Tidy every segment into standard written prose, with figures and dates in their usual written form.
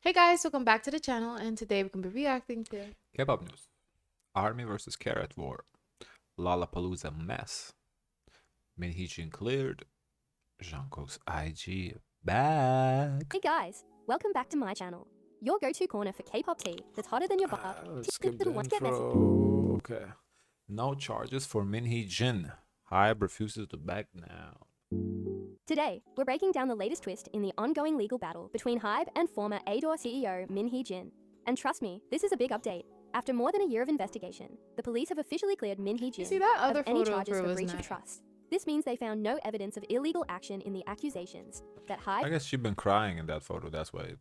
Hey guys, welcome back to the channel, and today we're gonna be reacting to K-pop news. Army versus Carat War. Lollapalooza mess. Hee Jin cleared. Jungkook's IG back. Hey guys, welcome back to my channel. Your go-to corner for K-pop tea that's hotter than your butter. Let's skip the intro. Okay. No charges for Hee Jin. Hybe refuses to back down. Today, we're breaking down the latest twist in the ongoing legal battle between Hybe and former Adore CEO Hee Jin. And trust me, this is a big update. After more than a year of investigation, the police have officially cleared Hee Jin see that other of any photo of charges her for was breach of nice. trust. This means they found no evidence of illegal action in the accusations that I Hybe guess she's been crying in that photo. That's why it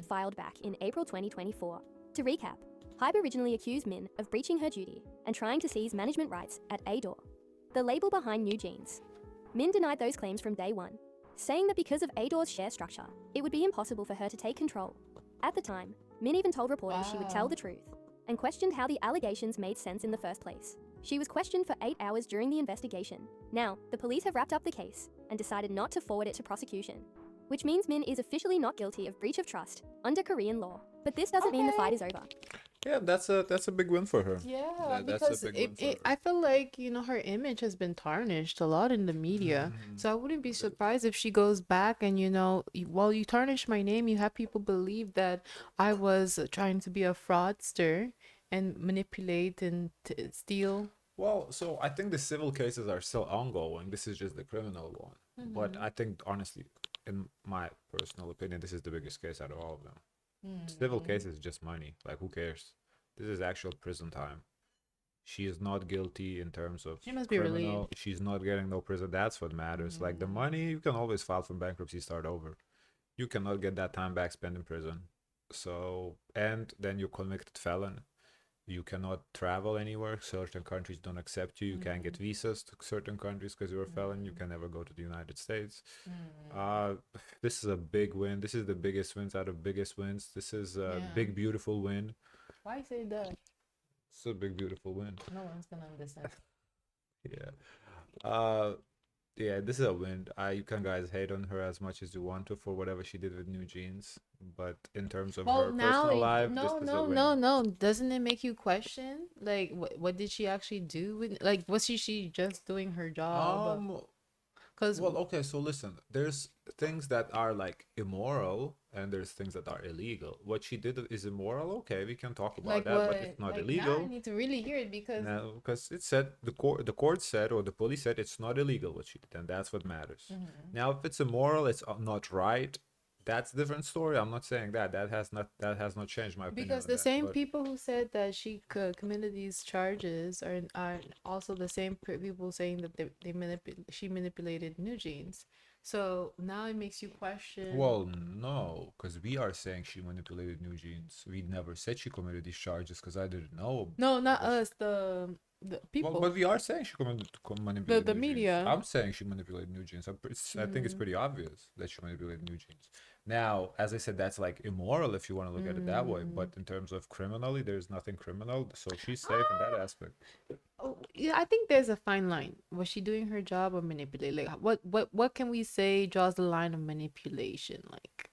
filed back in April 2024. To recap, Hybe originally accused Min of breaching her duty and trying to seize management rights at Adore, the label behind New Jeans. Min denied those claims from day one, saying that because of Adore's share structure, it would be impossible for her to take control. At the time, Min even told reporters she would tell the truth and questioned how the allegations made sense in the first place. She was questioned for 8 hours during the investigation. Now, the police have wrapped up the case and decided not to forward it to prosecution, which means Min is officially not guilty of breach of trust under Korean law. But this doesn't mean the fight is over. Yeah, that's a big win for her. Yeah, That's a because big win for her. I feel like her image has been tarnished a lot in the media. So I wouldn't be surprised if she goes back and while you tarnish my name, you have people believe that I was trying to be a fraudster and manipulate and steal. Well, so I think the civil cases are still ongoing. This is just the criminal one. But I think, honestly, in my personal opinion, this is the biggest case out of all of them. Civil case is just money. Like, who cares? This is actual prison time. She is not guilty in terms of She must be criminal. relieved. She's not getting no prison. That's what matters. Like, the money, you can always file for bankruptcy, start over. You cannot get that time back spent in prison. So, and then you're convicted felon. You cannot travel anywhere. Certain countries don't accept you. You can't get visas to certain countries because you're a felon. You can never go to the United States. This is a big win. This is the biggest wins out of biggest wins. This is a big, beautiful win. Why say that? It's a big, beautiful win. No one's gonna understand. Yeah. Yeah, this is a win. You can guys hate on her as much as you want to for whatever she did with New Jeans, but in terms of her personal life, this is a win. no. Doesn't it make you question, like, what did she actually do with, like, was she just doing her job? Because Well, okay, so listen, there's things that are like immoral and there's things that are illegal. What she did is immoral, okay, we can talk about like that, what, but it's not like, now I illegal. need to really hear it because No, because it said the court said, or the police said, it's not illegal what she did, and that's what matters. Now, if it's immoral, it's not right. That's a different story. I'm not saying that. That has not changed my opinion. because on the that, same but- people who said that she committed these charges are also the same people saying that she manipulated New Jeans. So now it makes you question. Well, no, because we are saying she manipulated New Jeans. We never said she committed these charges because I didn't know. No, not us. The people. Well, but we are saying she manipulated The New Jeans. media. I'm saying she manipulated New Jeans. I think it's pretty obvious that she manipulated New Jeans. Now, as I said, that's like immoral if you want to look at it that way. But in terms of criminally, there's nothing criminal, so she's safe in that aspect. Oh, yeah, I think there's a fine line. Was she doing her job or manipulate? Like, what can we say draws the line of manipulation? Like,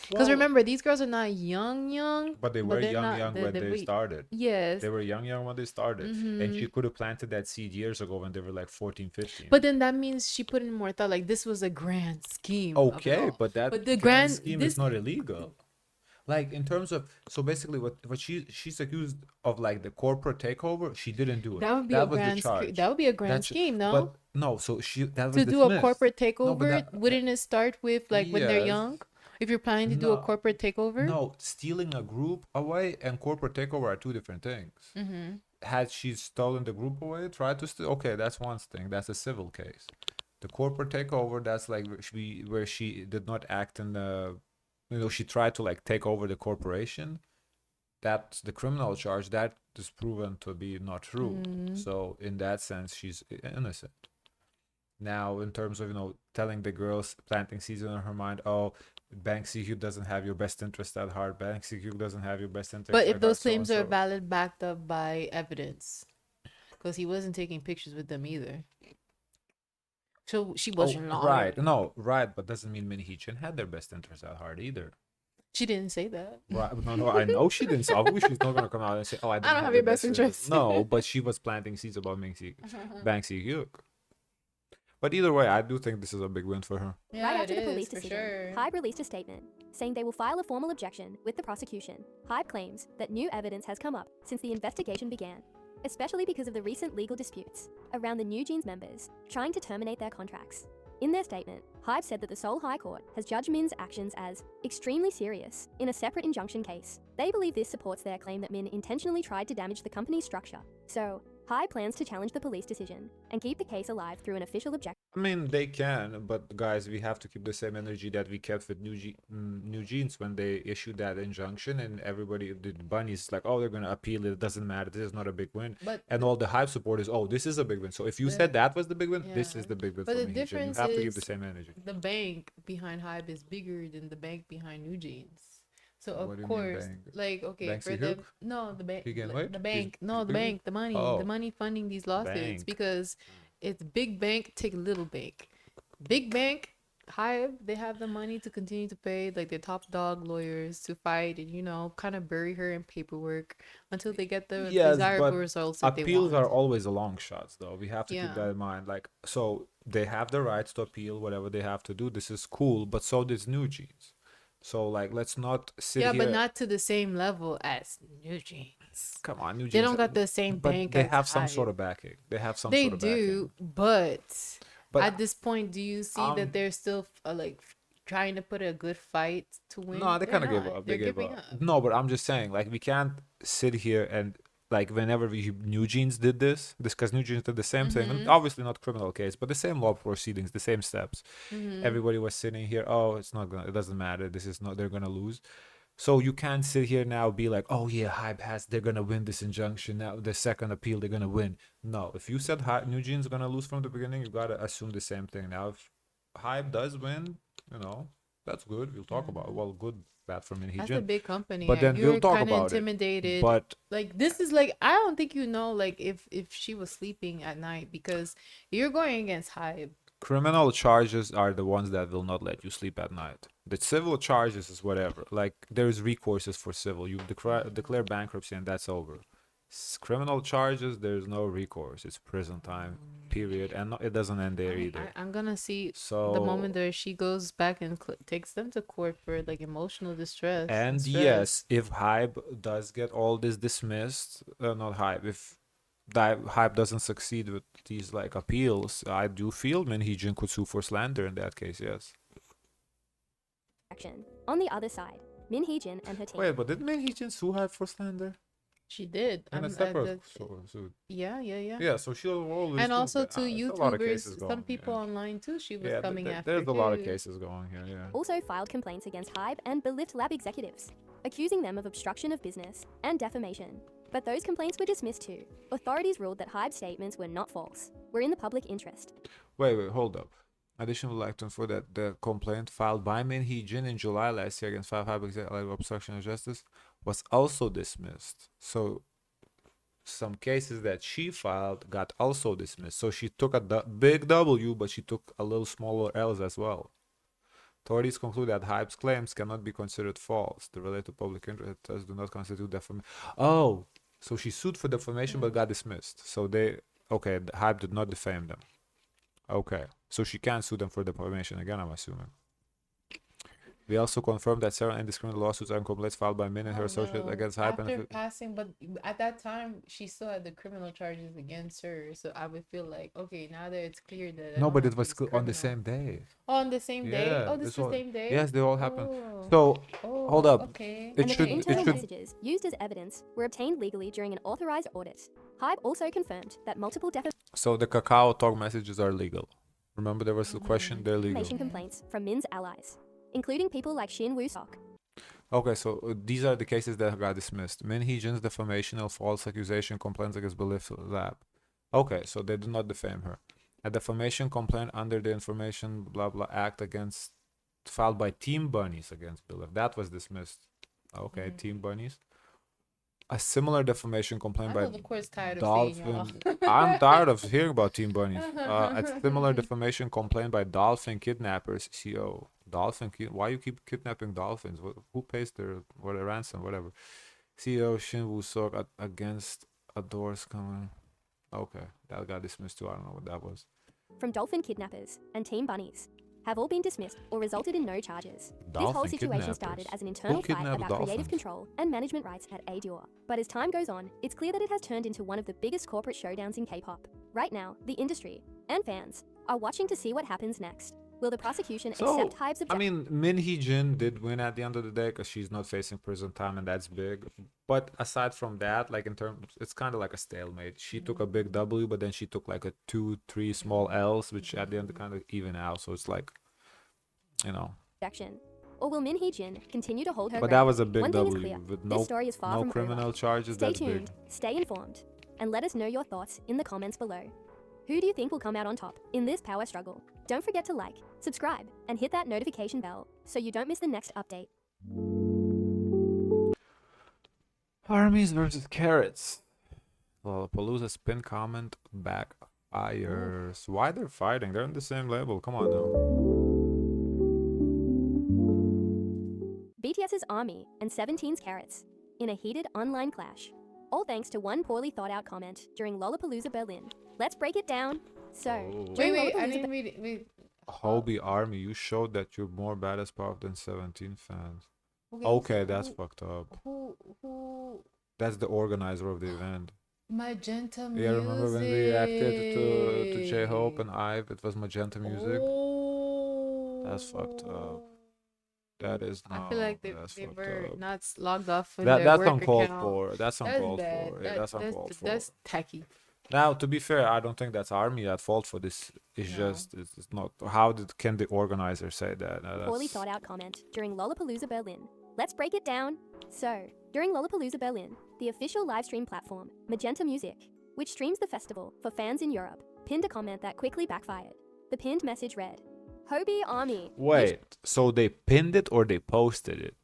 because Well, remember, these girls are not young, but they were they're young, not- young they're- when they're they wait- started. Yes, They were young, young when they started. And she could have planted that seed years ago when they were like 14, 15. but then that means she put in more thought. Like, this was a grand scheme. of it Okay, all. but that But the grand grand- scheme this- is not illegal. Like, in terms of, so basically what she's accused of, like, the corporate takeover, she didn't do it. That would be That a was the grand charge. that would be a grand That's- scheme, no? But no, so that was To do a dismissed. corporate No, takeover, but that- wouldn't it start with, like, when they're Yes. young? If you're planning to do a No. corporate takeover? No, stealing a group away and corporate takeover are two different things. Had she stolen the group away, tried to steal, okay, that's one thing. That's a civil case. The corporate takeover, that's like where she did not act in the, she tried to like take over the corporation. That's the criminal charge. That is proven to be not true. So in that sense, she's innocent. Now, in terms of, telling the girls, planting seeds in her mind, oh, Bank CQ doesn't have your best interest at heart. Bank CQ doesn't have your best interest But at if heart, those so and claims are so. valid, backed up by evidence, because he wasn't taking pictures with them either. So she wasn't lying. Right. No, right. But doesn't mean Hee Jin had their best interest at heart either. She didn't say that. Right? No, I know she didn't. So obviously, she's not gonna come out and say, "Oh, I didn't don't have your best interest." interest. No, but she was planting seeds about Bang Si-hyuk. But either way, I do think this is a big win for her. Yeah, Right it after the police is, for decision, sure. Hybe released a statement saying they will file a formal objection with the prosecution. Hybe claims that new evidence has come up since the investigation began, especially because of the recent legal disputes around the New Jeans members trying to terminate their contracts. In their statement, Hybe said that the Seoul High Court has judged Min's actions as extremely serious in a separate injunction case. They believe this supports their claim that Min intentionally tried to damage the company's structure. So, Hybe plans to challenge the police decision and keep the case alive through an official objection. I mean, they can, but guys, we have to keep the same energy that we kept with New Jeans when they issued that injunction, and everybody, the bunnies, like, oh, they're gonna appeal it. It doesn't matter. This is not a big win. But and all the Hype supporters, oh, this is a big win. So if you said that was the big win, this yeah. is the big win But for the me. You difference have to keep is the same energy. the bank behind Hybe is bigger than the bank behind New Jeans. So What of do you mean course, bank? like okay, Bang for Si-hyuk? them, no, the bank, He gained weight? the bank, He's no, the bigger? bank, the Oh. money funding these lawsuits Bank. because it's big bank take little bank, big bank. Hybe, they have the money to continue to pay like their top dog lawyers to fight and kind of bury her in paperwork until they get the Yes, desirable but results that they appeals want. are always a long shots, though. We have to keep Yeah. that in mind. Like, so they have the rights to appeal whatever they have to do. This is cool, but so does New Jeans. So like, let's not sit Yeah, here. but not to the same level as New Jeans. Come on, New Jeans. They don't got the same but bank they as have some sort Hybe. of backing. They have some They sort of do, backing. but But at this point, do you see that they're still trying to put a good fight to win? no, they They're kind of gave not. up. They're They gave giving up. up. No, but I'm just saying, like, we can't sit here and like whenever New Jeans did this because New Jeans did the same thing, and obviously not criminal case, but the same law proceedings, the same steps. Everybody was sitting here. Oh, it doesn't matter. This is not. They're gonna lose. So you can't sit here now be like, oh yeah, they're gonna win this injunction now. The second appeal, they're gonna win. No, if you said New Jeans gonna lose from the beginning, you gotta assume the same thing. Now, if Hype does win, that's good. We'll talk about it. Well, good, bad for Hee That's Jin. a big company. But then You're we'll talk kind of about it. intimidated. But Like this is like I don't think like if she was sleeping at night because you're going against Hybe. criminal charges are the ones that will not let you sleep at night. The civil charges is whatever. Like there's recourses for civil. You declare bankruptcy and that's over. Criminal charges, there's no recourse. It's prison time, period, and it doesn't end there either. I'm gonna see So the moment that she goes back and takes them to court for like emotional distress. and stress. yes, if Hype does get all this dismissed, not Hype, if Hype doesn't succeed with these like appeals, I do feel Hee Jin could sue for slander in that case. Yes. On the other side, Min Hee Jin and her team. Wait, but did Hee Jin sue Hype for slander? She did. In a I'm- separate the- suit. yeah. Yeah, so she'll always. And do also that. to It's a lot of YouTubers, cases going, some people yeah. online too. She was Yeah, coming after. there's a lot of too. cases going here. Yeah. Also filed complaints against Hybe and Belift Lab executives, accusing them of obstruction of business and defamation. But those complaints were dismissed too. Authorities ruled that Hybe's statements were not false, were in the public interest. Wait, hold up. Additionally, would like to inform that the complaint filed by Hee Jin in July last year against 5 Hype executives of obstruction of justice was also dismissed. So some cases that she filed got also dismissed. So she took a big W, but she took a little smaller L's as well. Authorities conclude that Hype's claims cannot be considered false. The related public interest thus do not constitute defamation. Oh, so she sued for defamation but got dismissed. So Hype did not defame them. Okay, so she can't sue them for defamation again, I'm assuming. We also confirmed that several indiscriminate lawsuits and complaints filed by Min and her associates against Hype. After passing, but at that time she still had the criminal charges against her. So I would feel like, okay, now that it's clear that I No, don't but have it was these on the criminal- same day. Oh, on the same day. Yeah, Oh, this was the same day. Yes, they all happened. Oh. So hold up. Okay. It And that should- the it internal should- messages used as evidence were obtained legally during an authorized audit. Hybe also confirmed that multiple So the Kakao Talk messages are legal. Remember there was a question, they're legal. defamation complaints from Min's allies, including people like Shin Woo-sok. Okay, so these are the cases that got dismissed. Min Hee Jin's defamation or false accusation complaints against Belief Lab. Okay, so they do not defame her. A defamation complaint under the Information blah blah Act filed by Team Bunnies against Belief. That was dismissed. Okay, Team Bunnies. A similar defamation complaint I by know the court's tired of seeing y'all. Dolphin. I'm tired of hearing about Team Bunnies. A similar defamation complaint by Dolphin Kidnappers CO. Why you keep kidnapping dolphins? Who pays their ransom, whatever? CEO Shin Woo-sok against Adores coming. Okay, that got dismissed too. I don't know what that was. From dolphin kidnappers and team bunnies have all been dismissed or resulted in no charges. This whole Dolphin situation kidnappers. started as an Who internal fight kidnapped about creative dolphins? control and management rights at A-Dior. But as time goes on, it's clear that it has turned into one of the biggest corporate showdowns in K-pop. Right now, the industry and fans are watching to see what happens next. Will the prosecution accept Hybe's I mean, Hee Jin did win at the end of the day because she's not facing prison time, and that's big. But aside from that, like in terms, it's kind of like a stalemate. She took a big W, but then she took like a 2-3 small L's, which at the end kind of even out. So it's like, you know. objection? Or will Hee Jin continue to hold her But ground? that was a big One thing is W clear, with this story is far no from criminal over. charges. Stay That's tuned, big. stay informed, and let us know your thoughts in the comments below. Who do you think will come out on top in this power struggle? Don't forget to like, subscribe, and hit that notification bell so you don't miss the next update. Armies versus Carrots. Lollapalooza spin comment backfires. Why they're fighting? They're on the same label. Come on now. BTS's ARMY and 17's Carats in a heated online clash. All thanks to one poorly thought out comment during Lollapalooza Berlin. Let's break it down. So, Oh. during Wait, I Lollapalooza didn't read it. Wait. Hobie Army, you showed that you're more badass pop than 17 fans. Okay, Okay, so that's fucked up. who That's the organizer of the event. Magenta Music. Yeah, remember when we reacted to J-Hope and Ive? It was Magenta Music. Oh. That's fucked up. That is I feel like they that's fucked were up. not logged off in That's their work uncalled account. for. That's That's uncalled bad. for. Yeah, that's uncalled for. That's tacky. Now, to be fair, I don't think that's Army at fault for this. It's No. just it's not. Can the organizer say that? poorly thought out comment during Lollapalooza Berlin. Let's break it down. So, during Lollapalooza Berlin, the official livestream platform, Magenta Music, which streams the festival for fans in Europe, pinned a comment that quickly backfired. The pinned message read, Hobie Army. Wait, so they pinned it or they posted it?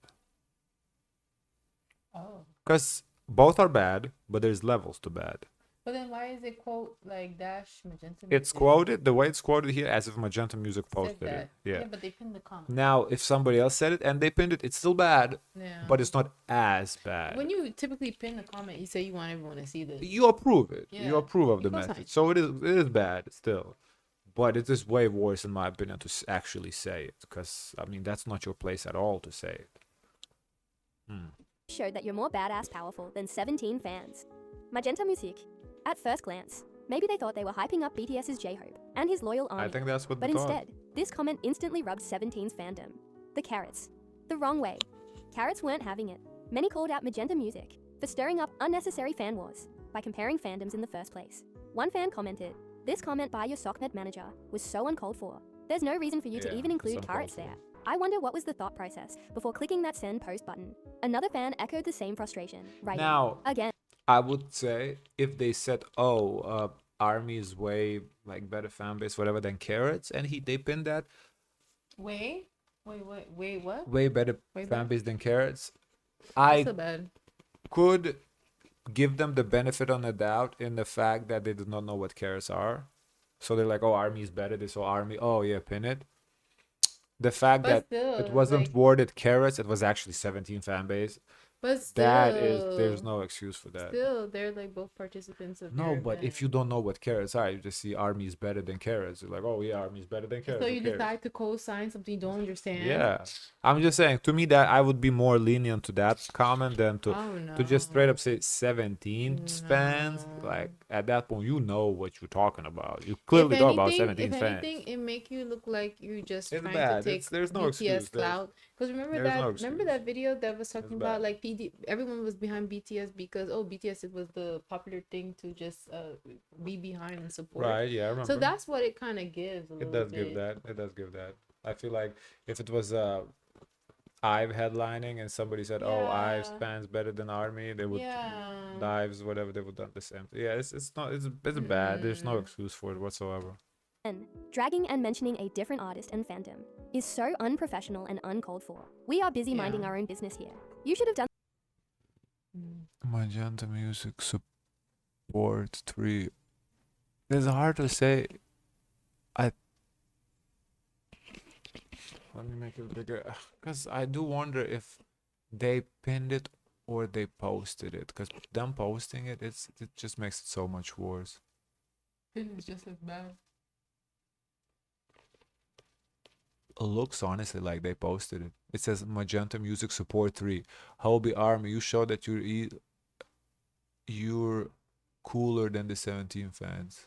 Oh. Because both are bad, but there's levels to bad. But then why is it quote like dash Magenta Music? It's quoted the way it's quoted here as if Magenta Music Said posted it. that. Yeah. But they pinned the comment. Now, if somebody else said it and they pinned it, it's still bad, Yeah. but it's not as bad. When you typically pin the comment, you say you want everyone to see this. You approve it. Yeah. You approve of the Equal message. sign. So it is bad still. But it is way worse, in my opinion, to actually say it. Because, I mean, that's not your place at all to say it. Showed that you're more badass powerful than 17 fans. Magenta Music. At first glance, maybe they thought they were hyping up BTS's J-Hope and his loyal army. I think that's what But they thought. instead, this comment instantly rubbed 17's fandom. The Carats. The wrong way. Carats weren't having it. Many called out Magenta Music for stirring up unnecessary fan wars by comparing fandoms in the first place. One fan commented, "This comment by your SOCMED manager was so uncalled for. There's no reason for you to Yeah, even it's include uncalled Carats for. there. I wonder what was the thought process before clicking that send post button." Another fan echoed the same frustration, writing, Now, again, I would say if they said, "Oh, Army is way like better fan base, whatever than Carrots," and they pinned that Wait, what? way better Way fan better? base than Carrots, That's I so bad. could give them the benefit on the doubt in the fact that they do not know what Carrots are. So they're like, "Oh, Army is better." They saw Army. Oh yeah, pin it. The fact But that still, it wasn't like- worded Carrots, it was actually 17 fan base. But still, There's no excuse for that. Still, they're like both participants of. No, their but if event. you don't know what Carrots are, you just see Army is better than Carrots. You're like, "Oh yeah, Army is better than Carrots." So Who you cares? decide to co-sign something you don't understand. Yeah, I'm just saying. To me, that I would be more lenient to that comment than to just straight up say 17 fans. No. Like at that point, you know what you're talking about. You clearly know about 17 if fans. anything, it make you look like you're just It's trying bad. to take There's no BTS excuse. clout. Because remember there's that no remember excuse. that video that was talking about bad. like everyone was behind BTS because BTS it was the popular thing to just be behind and support. Right? Yeah, I remember. So that's what it kind of gives. It does give that. It does give that. I feel like if it was Ive headlining and somebody said, "Oh, Ive's Yeah. fans better than Army," they would Yeah. Ive's whatever they would done the same. Yeah, it's not it's bad. There's no excuse for it whatsoever. And dragging and mentioning a different artist and fandom is so unprofessional and uncalled for. We are busy minding Yeah. our own business here. You should have done Magenta Music support 3. It's hard to say. Let me make it bigger. Because I do wonder if they pinned it or they posted it. Because them posting it, it just makes it so much worse. It's just as bad. It looks honestly like they posted it. It says Magenta Music Support 3. Hobby Army, you show that you're cooler than the 17 fans.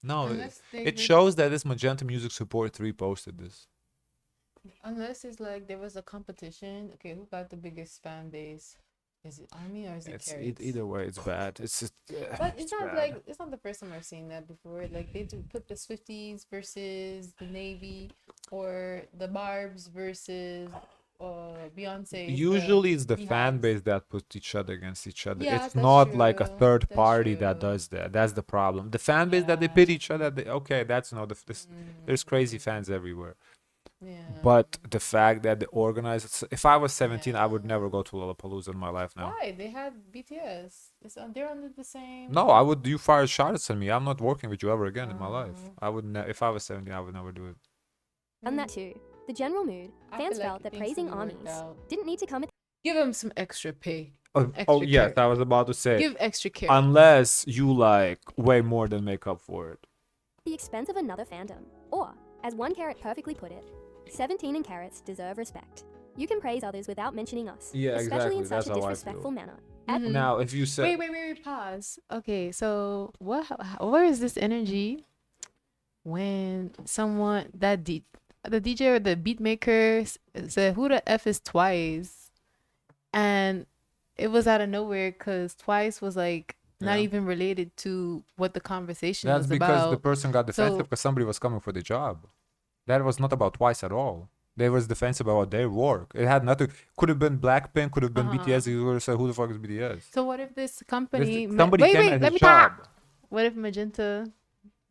No, Unless it shows that this Magenta Music Support 3 posted this. Unless it's like there was a competition. Okay, who got the biggest fan base? Is it Army or is it Carrots? Either way, it's bad. It's just. But it's not bad. Like it's not the first time I've seen that before. Like they do put the Swifties versus the Navy, or the Barbs versus Beyonce. Usually, it's the fan Beehives. base that puts each other against each other. Yeah, It's that's not like a true. third That's party that true. does that. That's the problem. The fan base that they Yeah. pit each other. Okay, that's no. There's crazy fans everywhere. Yeah. But the fact that they organize, if I was 17, I would never go to Lollapalooza in my life now. Why? They had BTS. They're under the same. No, I would. You fire shots at me. I'm not working with you ever again in my life. I would. If I was 17, I would never do it. Done that too. The general mood, I fans feel like felt that things praising have worked armies out. didn't need to come at Give them some extra pay. Oh, Extra yes, carrot. I was about to say. Give extra care. Unless you like way more than make up for it. the expense of another fandom. Or, as one Carrot perfectly put it, 17 and Carrots deserve respect. You can praise others without mentioning us, Yeah, especially exactly. in such That's a how I feel. disrespectful manner. Mhm. Now, if you say Wait, pause. Okay, so where is this energy when someone the DJ or the beat maker said who the F is Twice, and it was out of nowhere because Twice was like not Yeah. even related to what the conversation that's was because the about. person got defensive So- because somebody was coming for the job. That was not about Twice at all. They was defensive about their work. It had nothing. Could have been Blackpink. Could have been BTS. You would have said, "Who the fuck is BTS?" So what if this company Somebody came at let his me job. talk. What if Magenta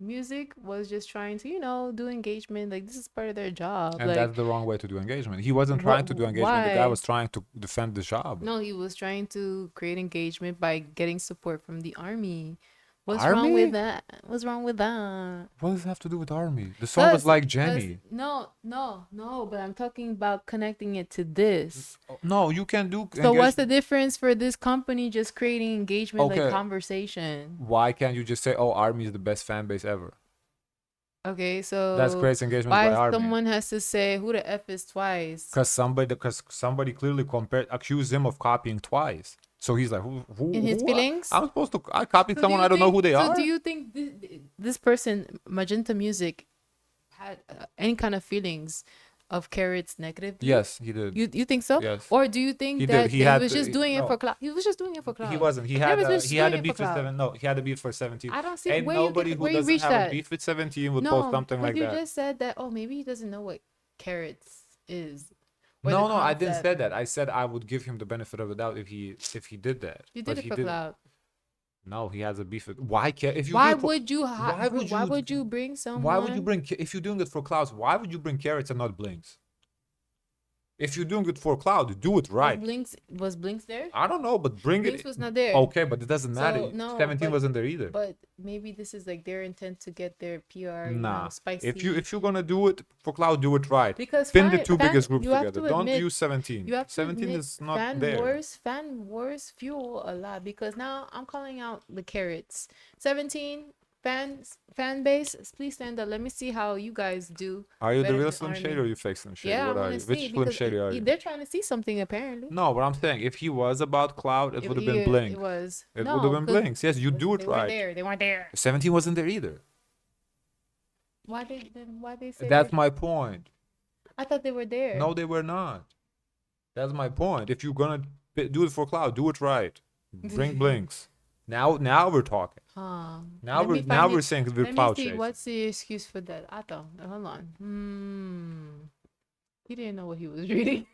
Music was just trying to do engagement? Like this is part of their job. And like that's the wrong way to do engagement. He wasn't trying to do engagement. The guy why? was trying to defend the job. no, he was trying to create engagement by getting support from the army. What's wrong Army? with that? What's wrong with that? What does it have to do with Army? The song was like Jenny. No. But I'm talking about connecting it to this. No, you can do. So what's the difference for this company just creating engagement, like Okay. conversation? Why can't you just say, "Oh, Army is the best fan base ever"? Okay, so That's great engagement by why Army. someone has to say who the F is Twice? Because somebody clearly accused him of copying Twice. So he's like, who In his who- feelings? I'm supposed to. I copied So do someone you I don't know think- who they so are. do you think this person, Magenta Music, had any kind of feelings of Carrot's negative? Yes, he did. You think so? Yes. Or do you think He did. that He he had was to- just doing it no. for clout? He was just doing it for clout. He wasn't. He He had was a, just he had a doing it beef for with clout. 7. No, he had a beef for 17. I don't see Ain't where you nobody get, who where you doesn't reach have that. a beef with 17 would No, post something but like you that. just said that. Oh, maybe he doesn't know what Carrots is. or the No, I didn't concept. say that. I said I would give him the benefit of the doubt if he did that. You But did it he for didn't. clout. No, he has a beef with. Why can't if you? Why do it for- would you? why would you- bring someone? Why would you bring if you're doing it for clouds? Why would you bring Carrots and not Blinks? If you're doing it for cloud, do it right. Was Blinks there? I don't know, but bring Blinks it. was not there. Okay, but it doesn't matter. So, no, 17 but- wasn't there either. But maybe this is like their intent to get their PR, Nah, spicy. if you're gonna do it for cloud, do it right. Because Pin the fan- two fan- biggest groups you have together. to Don't admit- use 17. you have to 17 admit is not fan there. wars fuel a lot because now I'm calling out the Carrots. 17 fan base, please stand up. Let me see how you guys do. Are you the better real than Slim Army. Shady or you fake Slim Shady? Yeah, I What are want you? to Which see Slim because Shady are you? they're trying to see something apparently. No, but I'm saying if he was about cloud, it would have been It Blink. was. It No, would have been 'cause Blinks. Yes, you do it they weren't right. there. They weren't there. 17 wasn't there either. Why they say That's that? my point. I thought they were there. No, they were not. That's my point. If you're gonna do it for cloud, do it right. Bring Blinks. Now we're talking. Now we're saying we're Let cloud me see. chasing. What's the excuse for that? I thought. Hold on. He didn't know what he was reading.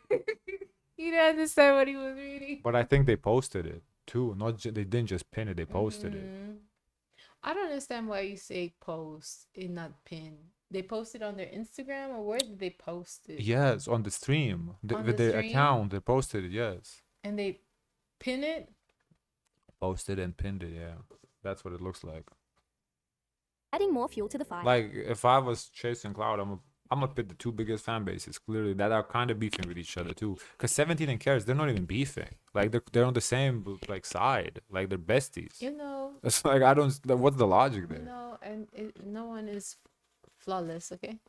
He didn't understand what he was reading. But I think they posted it too. They didn't just pin it. They posted it. I don't understand why you say post and not pin. They posted on their Instagram or where did they post it? Yes, on the stream On with the their stream? account. They posted it. Yes, And they pin it. posted and pinned it. Yeah, that's what it looks like. adding more fuel to the fire. Like if I was chasing cloud, I'm gonna pick the two biggest fan bases clearly that are kind of beefing with each other too. Cause 17 and Carats, they're not even beefing. Like they're on the same like side. Like they're besties. You know, It's like I don't. What's the logic you there? know, and no one is flawless, okay?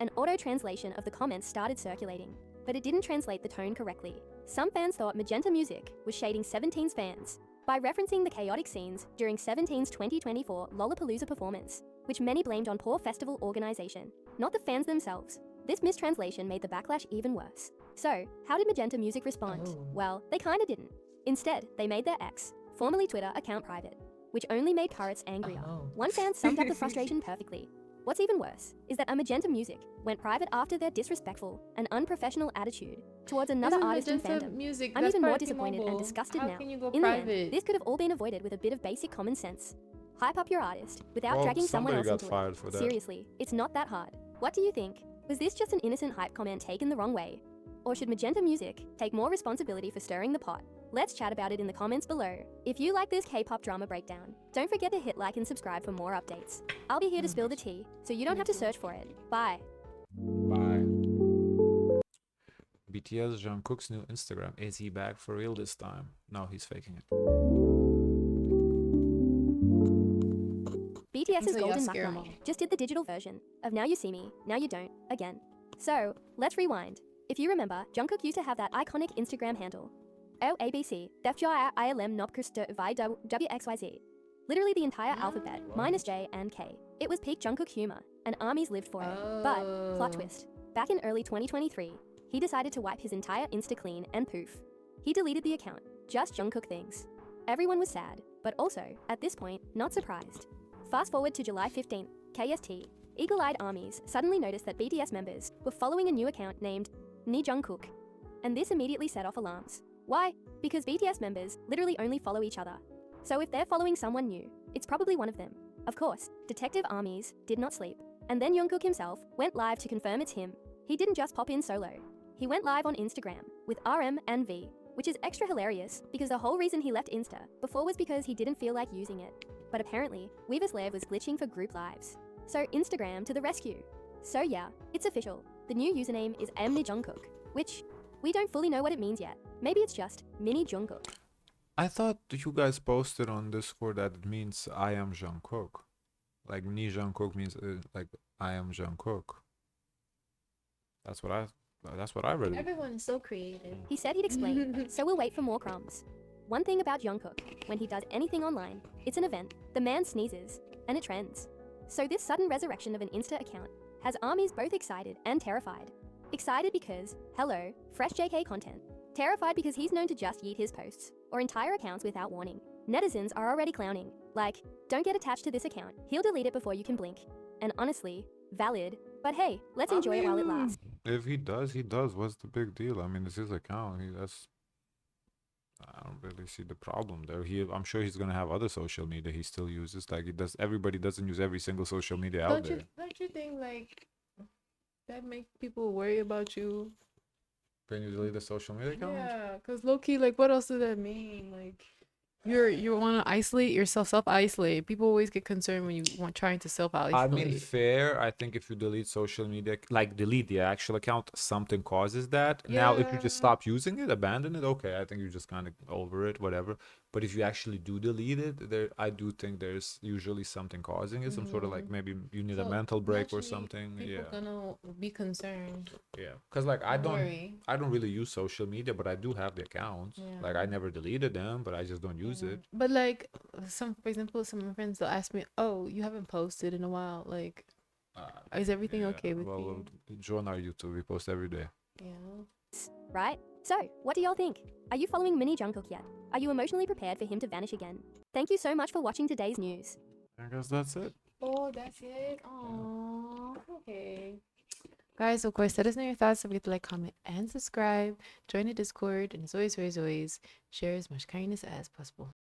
An auto-translation of the comments started circulating, but it didn't translate the tone correctly. Some fans thought Magenta Music was shading 17's fans by referencing the chaotic scenes during 17's 2024 Lollapalooza performance, which many blamed on poor festival organization, not the fans themselves. This mistranslation made the backlash even worse. So, how did Magenta Music respond? Oh. Well, they kinda didn't. Instead, they made their X, formerly Twitter, account private, which only made Carats angrier. Oh. One fan summed up the frustration perfectly. What's even worse is that a Magenta Music went private after their disrespectful and unprofessional attitude towards another Isn't artist in Magenta fandom. Music, I'm that's even more Party disappointed and Mobile. disgusted How now. can you go In the end, private? this could have all been avoided with a bit of basic common sense. Hype up your artist without Well, dragging someone somebody else got into fired it. for that. Seriously, it's not that hard. What do you think? Was this just an innocent hype comment taken the wrong way? Or should Magenta Music take more responsibility for stirring the pot? Let's chat about it in the comments below. If you like this K-pop drama breakdown, don't forget to hit like and subscribe for more updates. I'll be here to spill the tea, so you don't have to search for it. Bye. Bye. BTS Jungkook's new Instagram. Is he back for real this time? No, he's faking it. BTS's So Golden you're scared, Machine Mom. just did the digital version of Now You See Me, Now You Don't, again. So, let's rewind. If you remember, Jungkook used to have that iconic Instagram handle. OABC, DEFJILM NOPKRST WXYZ. Literally the entire alphabet, minus J and K. It was peak Jungkook humor, and armies lived for it. But, plot twist, back in early 2023, he decided to wipe his entire Insta clean and poof. He deleted the account, just Jungkook things. Everyone was sad, but also, at this point, not surprised. Fast forward to July 15th, KST, eagle-eyed armies suddenly noticed that BTS members were following a new account named Hee Jungkook, and this immediately set off alarms. Why? Because BTS members literally only follow each other. So if they're following someone new, it's probably one of them. Of course, detective armies did not sleep, and then Jungkook himself went live to confirm it's him. He didn't just pop in solo. He went live on Instagram with RM and V, which is extra hilarious because the whole reason he left Insta before was because he didn't feel like using it. But apparently, Weaver's Lair was glitching for group lives. So Instagram to the rescue. So yeah, it's official. The new username is Mini Jungkook, which we don't fully know what it means yet. Maybe it's just Mini Jungkook. I thought you guys posted on Discord that it means I am Jungkook. Like Ni Jungkook means like I am Jungkook. That's what I read. Everyone is so creative. He said he'd explain, so we'll wait for more crumbs. One thing about Jungkook, when he does anything online, it's an event. The man sneezes, and it trends. So this sudden resurrection of an Insta account has armies both excited and terrified. Excited because, hello, fresh JK content. Terrified because he's known to just yeet his posts, or entire accounts without warning. Netizens are already clowning, like, don't get attached to this account, he'll delete it before you can blink. And honestly, valid, but hey, let's enjoy it while it lasts. If he does, he does. What's the big deal? I mean, it's his account. I don't really see the problem there. I'm sure he's gonna have other social media he still uses. Like he does. Everybody doesn't use every single social media out there. Don't you think like that make people worry about you? Can you delete the social media account? Yeah, cause low key, like, what else does that mean? Like, you want to isolate yourself, self-isolate. People always get concerned when you want trying to self-isolate. I mean, fair. I think if you delete social media, like delete the actual account, something causes that. Now, if you just Yeah. stop using it, abandon it, okay, I think you're just kind of over it, whatever. But if you actually do delete it, I do think there's usually something causing it. Some sort of like maybe you need a So, mental break or naturally, something. people Yeah, gonna be concerned. yeah. Because like I Worry. don't really use social media, but I do have the accounts. Yeah. Like I never deleted them, but I just don't use it. But like for example, some of my friends they'll ask me, "Oh, you haven't posted in a while. Like, is everything okay with you?" Join our YouTube. We post every day. Yeah. Right? So, what do y'all think? Are you following Mini Jungkook yet? Are you emotionally prepared for him to vanish again? Thank you so much for watching today's news. I guess that's it. Oh, that's it. Oh, okay. Guys, of course, let us know your thoughts. Don't forget to like, comment, and subscribe. Join the Discord, and as always, share as much kindness as possible.